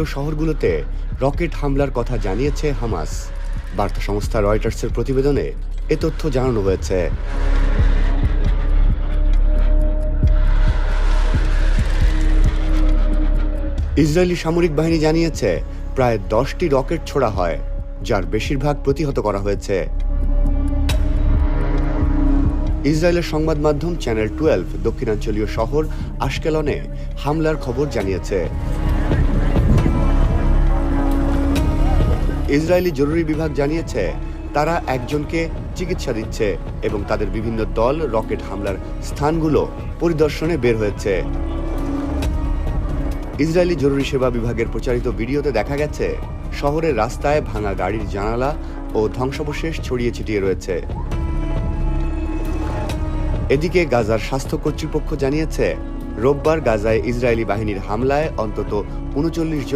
শহরগুলোতে রকেট হামলার কথা জানিয়েছে হামাস। বার্তা সংস্থা রয়টার্সের প্রতিবেদনে এ তথ্য জানানো হয়েছে। ইসরায়েলি সামরিক বাহিনী জানিয়েছে প্রায় 10টি রকেট ছোড়া হয়, যার বেশিরভাগ প্রতিহত করা হয়েছে। ইসরায়েলের সংবাদ মাধ্যম চ্যানেল 12 দক্ষিণাঞ্চলীয় শহর আশকেলনে হামলার খবর জানিয়েছে। ইসরায়েলি জরুরি বিভাগ জানিয়েছে তারা একজনকে চিকিৎসা দিচ্ছে এবং তাদের বিভিন্ন দল রকেট হামলার স্থানগুলো পরিদর্শনে বের হয়েছে। ইসরায়েলি জরুরি সেবা বিভাগের প্রচারিত ভিডিওতে দেখা গেছে শহরের রাস্তায় ভাঙা গাড়ির জানালা ও ধ্বংসাবশেষ ছড়িয়ে ছিটিয়ে রয়েছে। এদিকে গাজার স্বাস্থ্য কর্তৃপক্ষ জানিয়েছে রোববার গাজায় ইসরায়েলি বাহিনীর হামলায় অন্তত 39 জন